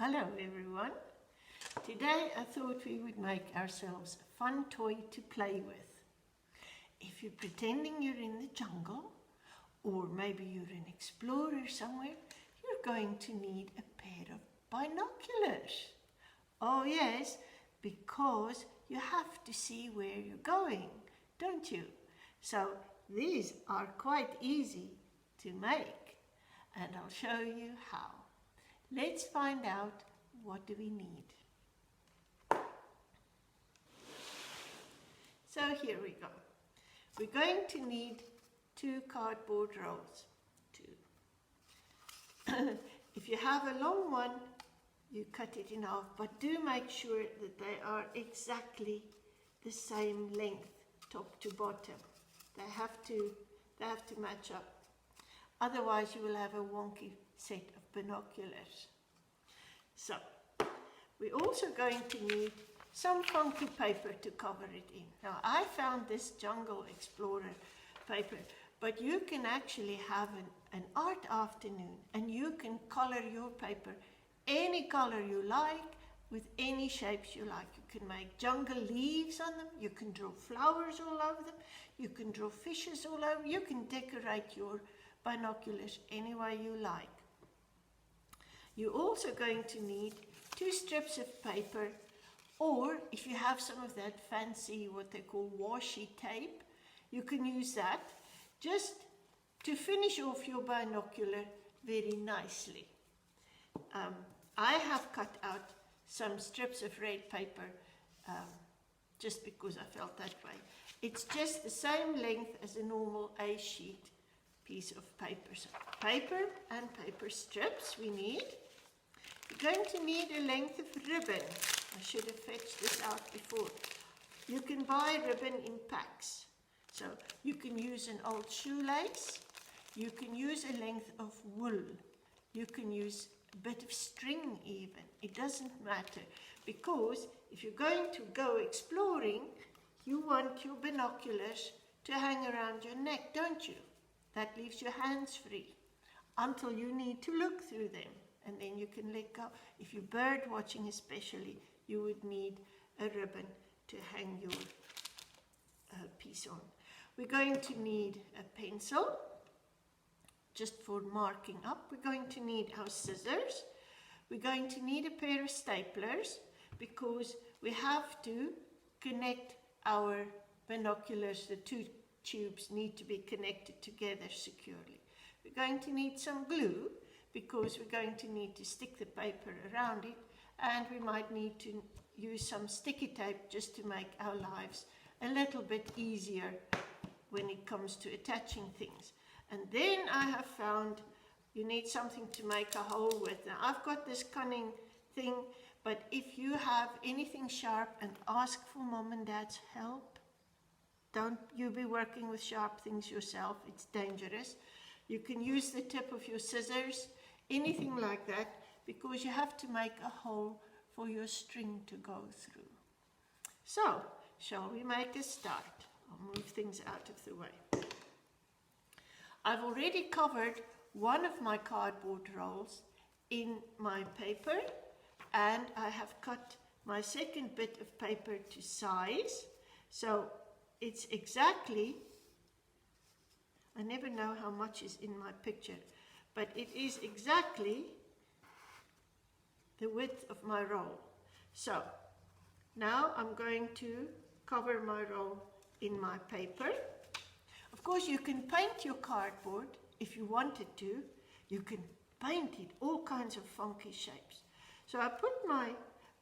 Hello everyone. Today I thought we would make ourselves a fun toy to play with. If you're pretending you're in the jungle, or maybe you're an explorer somewhere, you're going to need a pair of binoculars. Oh yes, because you have to see where you're going, don't you? So these are quite easy to make, and I'll show you how. Let's find out what do we need. So here we go. We're going to need 2 cardboard rolls. 2. If you have a long one, you cut it in half, but do make sure that they are exactly the same length, top to bottom. They have to match up. Otherwise you will have a wonky set of binoculars. So, we're also going to need some funky paper to cover it in. Now, I found this Jungle Explorer paper, but you can actually have an art afternoon and you can color your paper any color you like, with any shapes you like. You can make jungle leaves on them, you can draw flowers all over them, you can draw fishes all over, you can decorate your binoculars any way you like. You're also going to need 2 strips of paper, or if you have some of that fancy, what they call washi tape, you can use that just to finish off your binocular very nicely. I have cut out some strips of red paper just because I felt that way. It's just the same length as a normal A sheet piece of paper. So paper and paper strips we need. You're going to need a length of ribbon. I should have fetched this out before. You can buy ribbon in packs. So you can use an old shoelace. You can use a length of wool. You can use a bit of string even. It doesn't matter, because if you're going to go exploring, you want your binoculars to hang around your neck, don't you? That leaves your hands free until you need to look through them, and then you can let go. If you're bird watching especially, you would need a ribbon to hang your piece on. We're going to need a pencil just for marking up. We're going to need our scissors. We're going to need a pair of staplers, because we have to connect our binoculars. The 2 tubes need to be connected together securely. We're going to need some glue, because we're going to need to stick the paper around it, and we might need to use some sticky tape just to make our lives a little bit easier when it comes to attaching things. And then I have found you need something to make a hole with. Now I've got this cunning thing, but if you have anything sharp, and ask for Mom and Dad's help. Don't you be working with sharp things yourself, it's dangerous. You can use the tip of your scissors, anything like that, because you have to make a hole for your string to go through. So, shall we make a start? I'll move things out of the way. I've already covered one of my cardboard rolls in my paper, and I have cut my second bit of paper to size. So it's exactly, I never know how much is in my picture, but it is exactly the width of my roll. So now I'm going to cover my roll in my paper. Of course, you can paint your cardboard if you wanted to. You can paint it all kinds of funky shapes. So I put my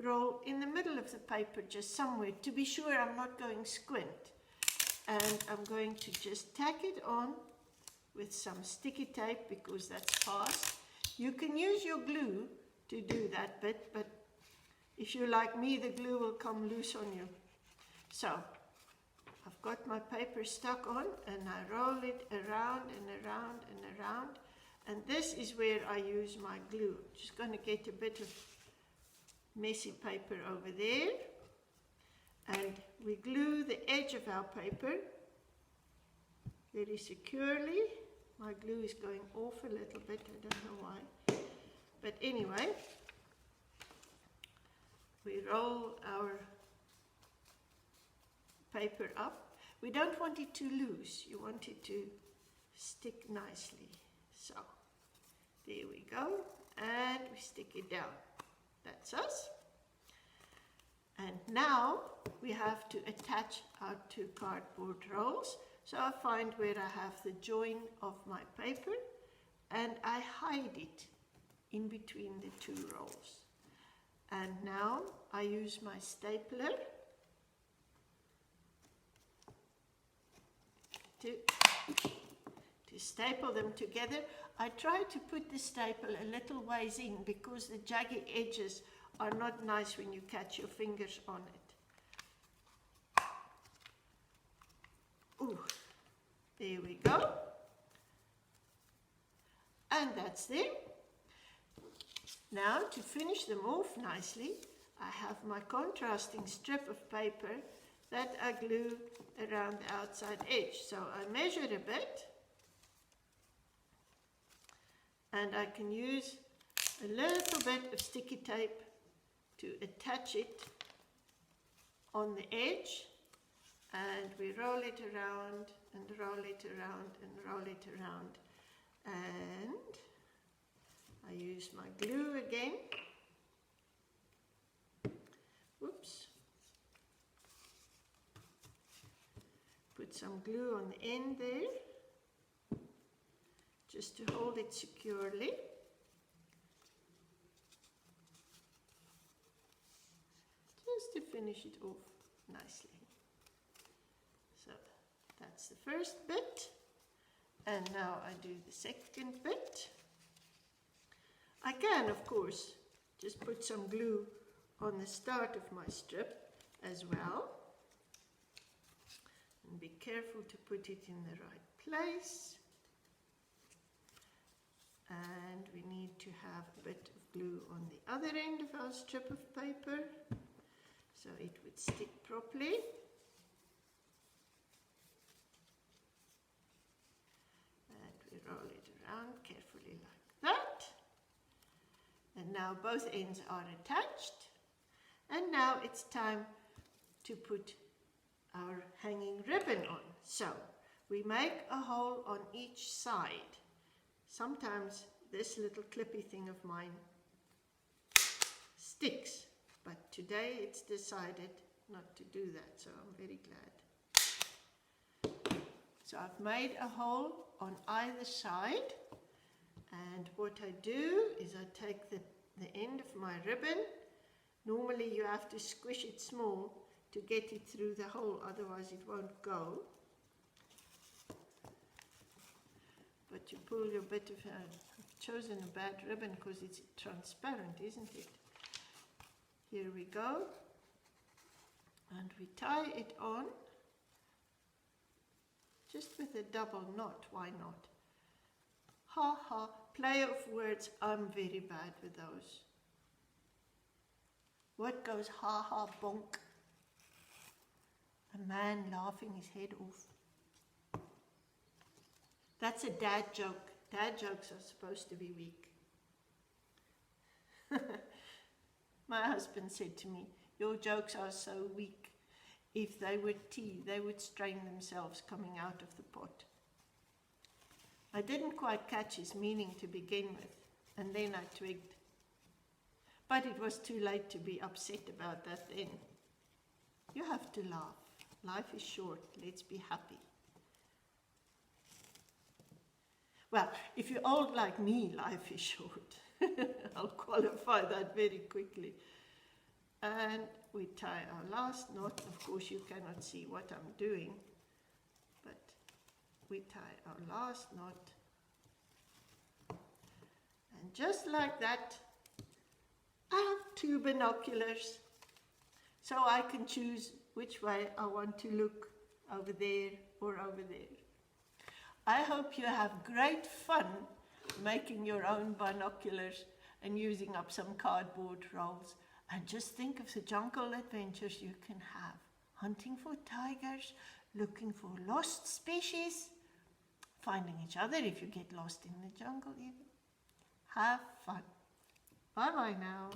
roll in the middle of the paper, just somewhere, to be sure I'm not going squint. And I'm going to just tack it on with some sticky tape, because that's fast. You can use your glue to do that bit, but if you're like me, the glue will come loose on you. So I've got my paper stuck on, and I roll it around and around and around, and this is where I use my glue. Just going to get a bit of messy paper over there, and we glue the edge of our paper very securely. My glue is going off a little bit, I don't know why, but anyway, we roll our paper up. We don't want it to loose, you want it to stick nicely. So, there we go, and we stick it down. That's us. And now we have to attach our 2 cardboard rolls. So I find where I have the join of my paper and I hide it in between the 2 rolls. And now I use my stapler to staple them together. I try to put the staple a little ways in because the jagged edges are not nice when you catch your fingers on it. Ooh, there we go. And that's them. Now to finish them off nicely, I have my contrasting strip of paper that I glue around the outside edge. So I measure a bit, and I can use a little bit of sticky tape to attach it on the edge, and we roll it around and roll it around and roll it around, and I use my glue again. Whoops. Put some glue on the end there, just to hold it securely. Just to finish it off nicely. So that's the first bit, and now I do the second bit. I can, of course, just put some glue on the start of my strip as well. And be careful to put it in the right place. And we need to have a bit of glue on the other end of our strip of paper, so it would stick properly. And we roll it around carefully like that. And now both ends are attached. And now it's time to put our hanging ribbon on. So we make a hole on each side. Sometimes this little clippy thing of mine sticks, but today it's decided not to do that, so I'm very glad. So I've made a hole on either side, and what I do is I take the end of my ribbon. Normally you have to squish it small to get it through the hole, otherwise it won't go. But you pull your bit of, I've chosen a bad ribbon because it's transparent, isn't it? Here we go. And we tie it on, just with a double knot, why not? Ha ha, play of words, I'm very bad with those. What goes ha ha bonk? A man laughing his head off. That's a dad joke. Dad jokes are supposed to be weak. My husband said to me, your jokes are so weak. If they were tea, they would strain themselves coming out of the pot. I didn't quite catch his meaning to begin with, and then I twigged. But it was too late to be upset about that then. You have to laugh. Life is short. Let's be happy. Well, if you're old like me, life is short. I'll qualify that very quickly. And we tie our last knot. Of course, you cannot see what I'm doing, but we tie our last knot. And just like that, I have 2 binoculars, so I can choose which way I want to look, over there or over there. I hope you have great fun making your own binoculars and using up some cardboard rolls. And just think of the jungle adventures you can have. Hunting for tigers, looking for lost species, finding each other if you get lost in the jungle even. Have fun. Bye-bye now.